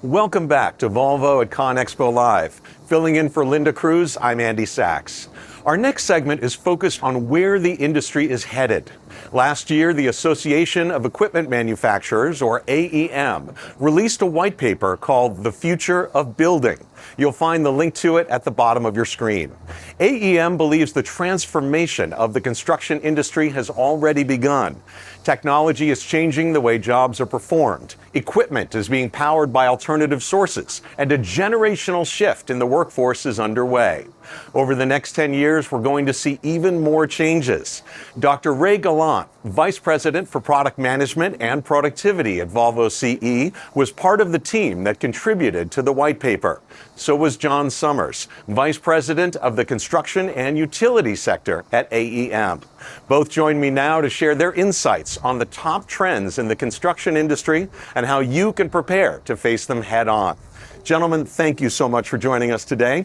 Welcome back to Volvo at ConExpo Live. Filling in for Linda Cruz, I'm Andy Sachs. Our next segment is focused on where the industry is headed. Last year, the Association of Equipment Manufacturers, or AEM, released a white paper called The Future of Building. You'll find the link to it at the bottom of your screen. AEM believes the transformation of the construction industry has already begun. Technology is changing the way jobs are performed. Equipment is being powered by alternative sources, and a generational shift in the workforce is underway. Over the next 10 years, we're going to see even more changes. Dr. Ray Gallant, Vice President for Product Management and Productivity at Volvo CE, was part of the team that contributed to the white paper. So was John Summers, Vice President of the Construction and Utility Sector at AEM. Both join me now to share their insights on the top trends in the construction industry and how you can prepare to face them head on. Gentlemen, thank you so much for joining us today.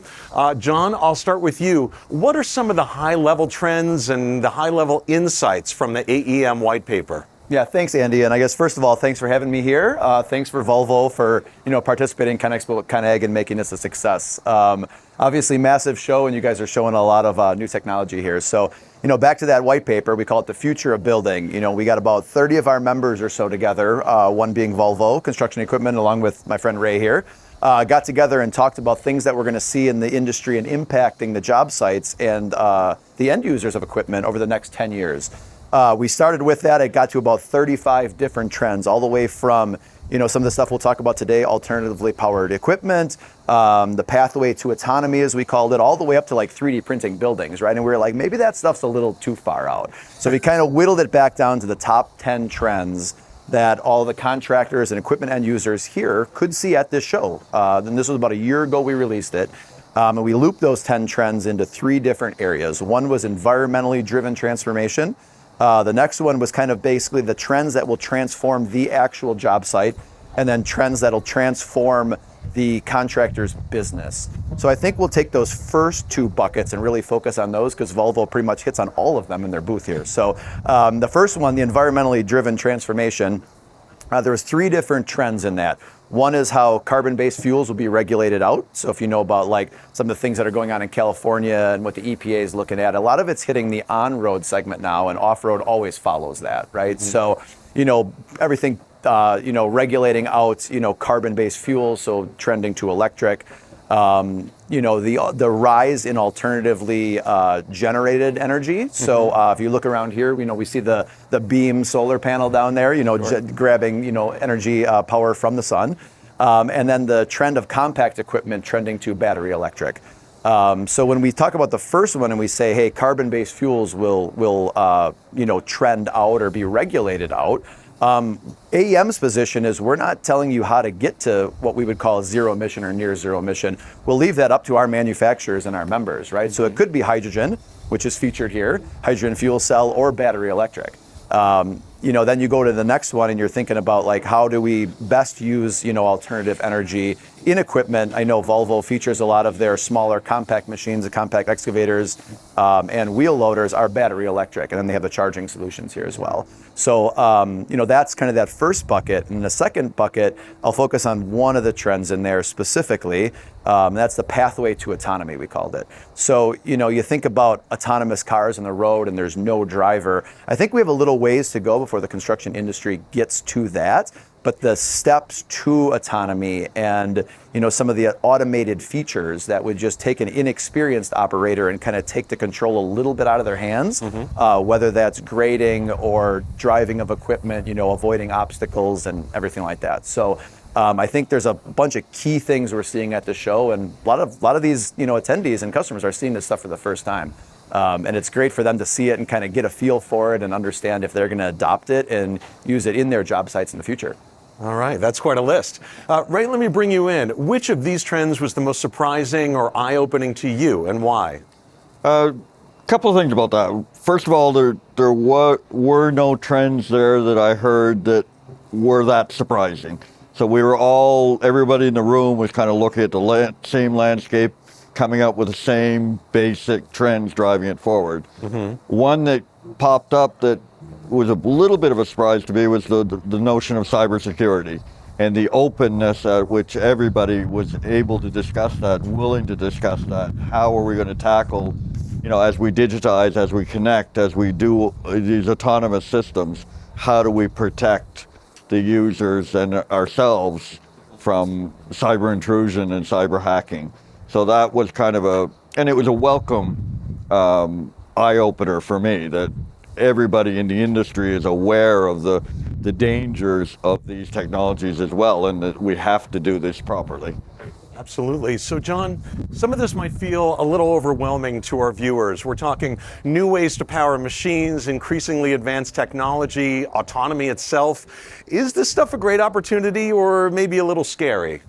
John, I'll start with you. What are some of the high-level trends and the high-level insights from the AEM white paper? Yeah, thanks, Andy. And I guess, first of all, thanks for having me here. Thanks for Volvo for participating in ConExpo with ConAg and making this a success. Obviously, massive show, and you guys are showing a lot of new technology here. So, back to that white paper, we call it The Future of Building. We got about 30 of our members or so together, one being Volvo Construction Equipment, along with my friend Ray here. Got together and talked about things that we're going to see in the industry and impacting the job sites and the end users of equipment over the next 10 years. We started with that. It got to about 35 different trends, all the way from some of the stuff we'll talk about today, alternatively powered equipment, the pathway to autonomy, as we called it, all the way up to like 3D printing buildings, right? And we were like, maybe that stuff's a little too far out. So we kind of whittled it back down to the top 10 trends that all the contractors and equipment end users here could see at this show. Then this was about a year ago we released it. And we looped those 10 trends into 3 different areas. One was environmentally driven transformation. The next one was kind of basically the trends that will transform the actual job site, and then trends that'll transform the contractor's business. So I think we'll take those first 2 buckets and really focus on those, because Volvo pretty much hits on all of them in their booth here. So the first one, the environmentally driven transformation, there was 3 different trends in that. One is how carbon-based fuels will be regulated out. So if you know about like some of the things that are going on in California and what the EPA is looking at, a lot of it's hitting the on-road segment now, and off-road always follows that, right? Mm-hmm. So, everything, regulating out, carbon-based fuels, so trending to electric. The rise in alternatively generated energy. So if you look around here, we see the beam solar panel down there, sure, grabbing, energy power from the sun. And then the trend of compact equipment trending to battery electric. So when we talk about the first one and we say, hey, carbon-based fuels will trend out or be regulated out, AEM's position is we're not telling you how to get to what we would call zero emission or near zero emission. We'll leave that up to our manufacturers and our members, right? So it could be hydrogen, which is featured here, hydrogen fuel cell, or battery electric. Then you go to the next one and you're thinking about like, how do we best use, alternative energy in equipment? I know Volvo features a lot of their smaller compact machines, the compact excavators, and wheel loaders are battery electric, and then they have the charging solutions here as well. So, that's kind of that first bucket. And the second bucket, I'll focus on one of the trends in there specifically. That's the pathway to autonomy, we called it. So, you think about autonomous cars on the road and there's no driver. I think we have a little ways to go before the construction industry gets to that. But the steps to autonomy and, some of the automated features that would just take an inexperienced operator and kind of take the control a little bit out of their hands, whether that's grading or driving of equipment, avoiding obstacles and everything like that. So I think there's a bunch of key things we're seeing at the show, and a lot of these, attendees and customers are seeing this stuff for the first time. And it's great for them to see it and kind of get a feel for it and understand if they're going to adopt it and use it in their job sites in the future. All right, that's quite a list. Ray, let me bring you in. Which of these trends was the most surprising or eye-opening to you, and why? Couple of things about that. First of all, there were no trends there that I heard that were that surprising. So everybody in the room was kind of looking at the same landscape, coming up with the same basic trends driving it forward. Mm-hmm. One that popped up that was a little bit of a surprise to me was the notion of cybersecurity. and the openness at which everybody was able to discuss that, willing to discuss that. How are we going to tackle, as we digitize, as we connect, as we do these autonomous systems, how do we protect the users and ourselves from cyber intrusion and cyber hacking? So that was and it was a welcome eye-opener for me that everybody in the industry is aware of the dangers of these technologies as well, and that we have to do this properly. Absolutely. So, John, some of this might feel a little overwhelming to our viewers. We're talking new ways to power machines, increasingly advanced technology, autonomy itself. Is this stuff a great opportunity or maybe a little scary?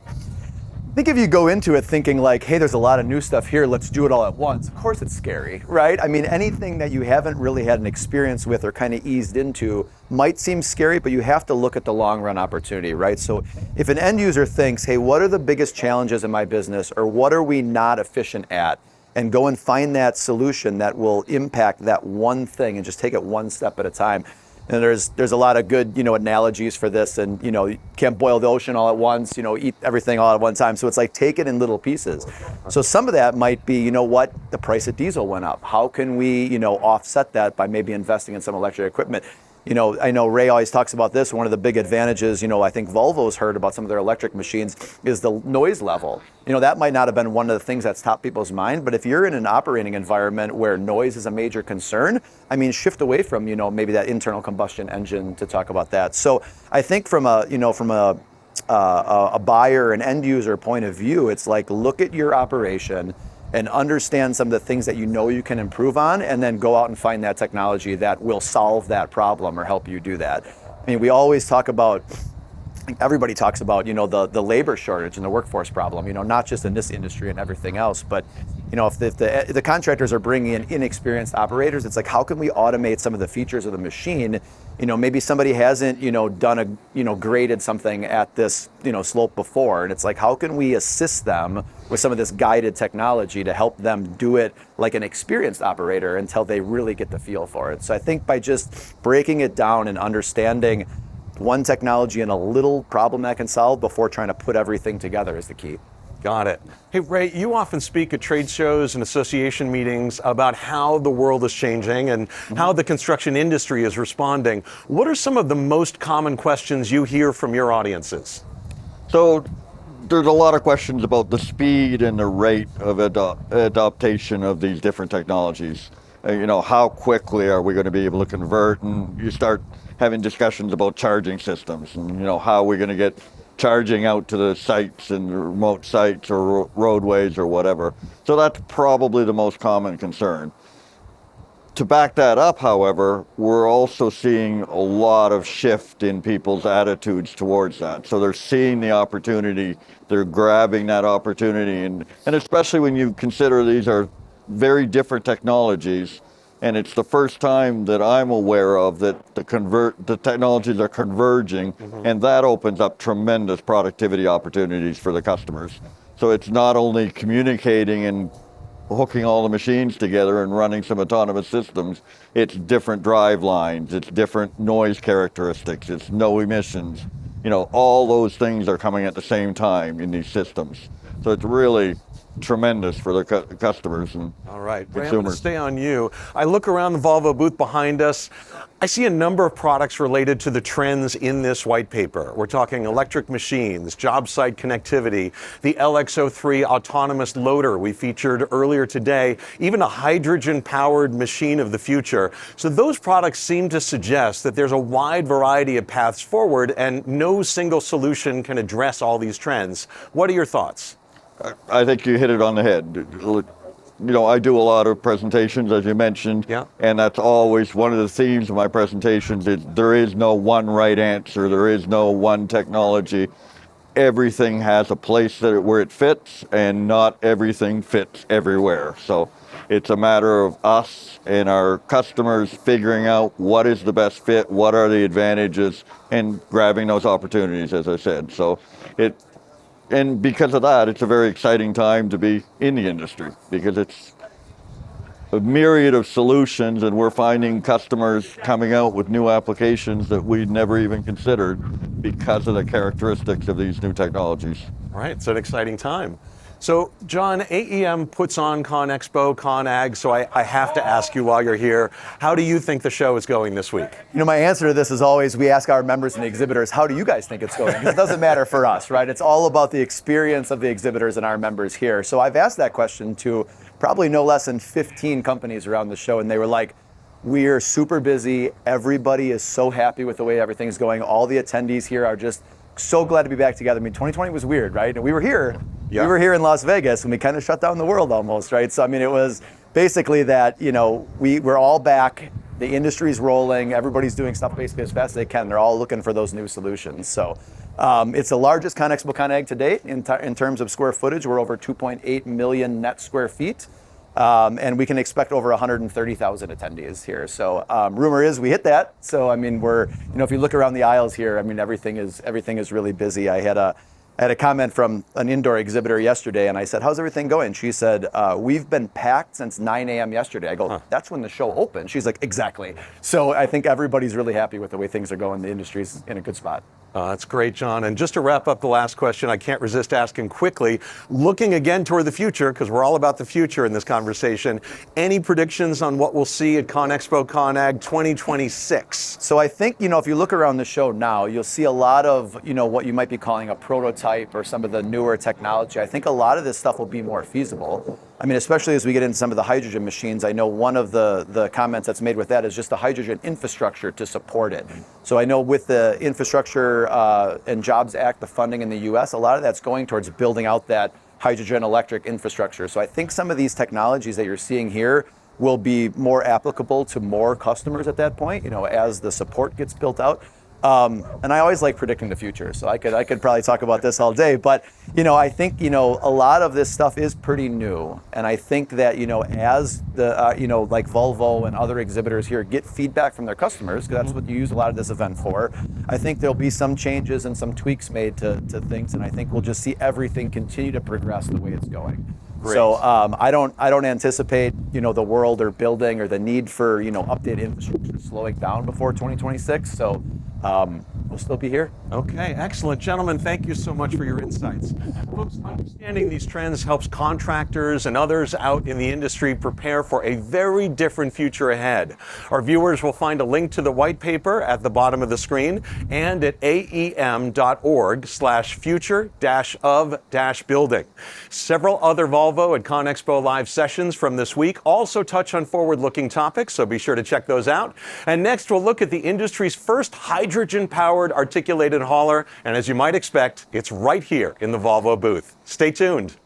I think if you go into it thinking like, hey, there's a lot of new stuff here, let's do it all at once, of course it's scary, right? I mean, anything that you haven't really had an experience with or kind of eased into might seem scary, but you have to look at the long run opportunity, right? So if an end user thinks, hey, what are the biggest challenges in my business, or what are we not efficient at? And go and find that solution that will impact that one thing and just take it one step at a time. And there's a lot of good, analogies for this, and, you can't boil the ocean all at once, eat everything all at one time. So it's like, take it in little pieces. So some of that might be, the price of diesel went up. How can we, offset that by maybe investing in some electric equipment? I know Ray always talks about this. One of the big advantages, I think Volvo's heard about some of their electric machines is the noise level. That might not have been one of the things that's top people's mind, but if you're in an operating environment where noise is a major concern, shift away from, maybe that internal combustion engine to talk about that. So I think from a buyer and end user point of view, it's like, look at your operation and understand some of the things that you can improve on, and then go out and find that technology that will solve that problem or help you do that. We always talk about, everybody talks about, the labor shortage and the workforce problem, not just in this industry and everything else, but if the contractors are bringing in inexperienced operators, it's like, how can we automate some of the features of the machine? Maybe somebody hasn't, done graded something at this, slope before. And it's like, how can we assist them with some of this guided technology to help them do it like an experienced operator until they really get the feel for it? So I think by just breaking it down and understanding one technology and a little problem that can solve before trying to put everything together is the key. Got it. Hey, Ray, you often speak at trade shows and association meetings about how the world is changing and how the construction industry is responding. What are some of the most common questions you hear from your audiences? So there's a lot of questions about the speed and the rate of adaptation of these different technologies. How quickly are we going to be able to convert? And you start having discussions about charging systems and, how are we going to get charging out to the sites and remote sites or roadways or whatever. So that's probably the most common concern. To back that up, however, we're also seeing a lot of shift in people's attitudes towards that. So they're seeing the opportunity, they're grabbing that opportunity, and especially when you consider these are very different technologies, and it's the first time that I'm aware of that the technologies are converging, and that opens up tremendous productivity opportunities for the customers. So it's not only communicating and hooking all the machines together and running some autonomous systems, it's different drive lines, it's different noise characteristics, it's no emissions. All those things are coming at the same time in these systems. So it's really tremendous for the customers and all right, Ray, consumers. I'm going to stay on you. I look around the Volvo booth behind us. I see a number of products related to the trends in this white paper. We're talking electric machines, job site connectivity, the LX03 autonomous loader we featured earlier today, even a hydrogen-powered machine of the future. So those products seem to suggest that there's a wide variety of paths forward and no single solution can address all these trends. What are your thoughts? I think you hit it on the head. I do a lot of presentations, as you mentioned, and that's always one of the themes of my presentations is there is no one right answer, there is no one technology. Everything has a place where it fits, and not everything fits everywhere. So it's a matter of us and our customers figuring out what is the best fit, what are the advantages, and grabbing those opportunities, as I said. So And because of that, it's a very exciting time to be in the industry because a myriad of solutions, and we're finding customers coming out with new applications that we'd never even considered because of the characteristics of these new technologies. Right, it's an exciting time. So, John, AEM puts on ConExpo, ConAg, so I have to ask you while you're here, how do you think the show is going this week? You know, my answer to this is always, we ask our members and the exhibitors, how do you guys think it's going? Because it doesn't matter for us, right? It's all about the experience of the exhibitors and our members here. So I've asked that question to probably no less than 15 companies around the show, and they were like, we're super busy. Everybody is so happy with the way everything's going. All the attendees here are just so glad to be back together. I mean, 2020 was weird, right? And we were here. Yeah. We were here in Las Vegas, and we kind of shut down the world almost, right? So, I mean, it was basically that, you know, we're all back. The industry's rolling. Everybody's doing stuff basically as fast as they can. They're all looking for those new solutions. So it's the largest ConExpo ConAg to date in terms of square footage. We're over 2.8 million net square feet. And we can expect over 130,000 attendees here. So rumor is we hit that. So I mean, if you look around the aisles here, I mean, everything is really busy. I had a comment from an indoor exhibitor yesterday, and I said, "How's everything going?" She said, "We've been packed since 9 a.m. yesterday." I go, "That's when the show opened." She's like, "Exactly." So I think everybody's really happy with the way things are going. The industry's in a good spot. That's great, John. And just to wrap up the last question, I can't resist asking quickly, looking again toward the future, because we're all about the future in this conversation, any predictions on what we'll see at ConExpo ConAg 2026? So I think, if you look around the show now, you'll see a lot of, what you might be calling a prototype or some of the newer technology. I think a lot of this stuff will be more feasible. I mean, especially as we get into some of the hydrogen machines, I know one of the comments that's made with that is just the hydrogen infrastructure to support it. So I know with the Infrastructure and Jobs Act, the funding in the US, a lot of that's going towards building out that hydrogen electric infrastructure. So I think some of these technologies that you're seeing here will be more applicable to more customers at that point, as the support gets built out. And I always like predicting the future, so I could probably talk about this all day. But I think a lot of this stuff is pretty new, and I think that as the like Volvo and other exhibitors here get feedback from their customers, because that's what you use a lot of this event for. I think there'll be some changes and some tweaks made to things, and I think we'll just see everything continue to progress the way it's going. Great. So I don't anticipate the world or building or the need for updated infrastructure slowing down before 2026. So we'll still be here. Okay, excellent. Gentlemen, thank you so much for your insights. Folks, understanding these trends helps contractors and others out in the industry prepare for a very different future ahead. Our viewers will find a link to the white paper at the bottom of the screen and at aem.org/future-of-building. Several other Volvo at ConExpo Live sessions from this week also touch on forward-looking topics, so be sure to check those out. And next, we'll look at the industry's first hydrogen-powered articulated hauler, and as you might expect, it's right here in the Volvo booth. Stay tuned.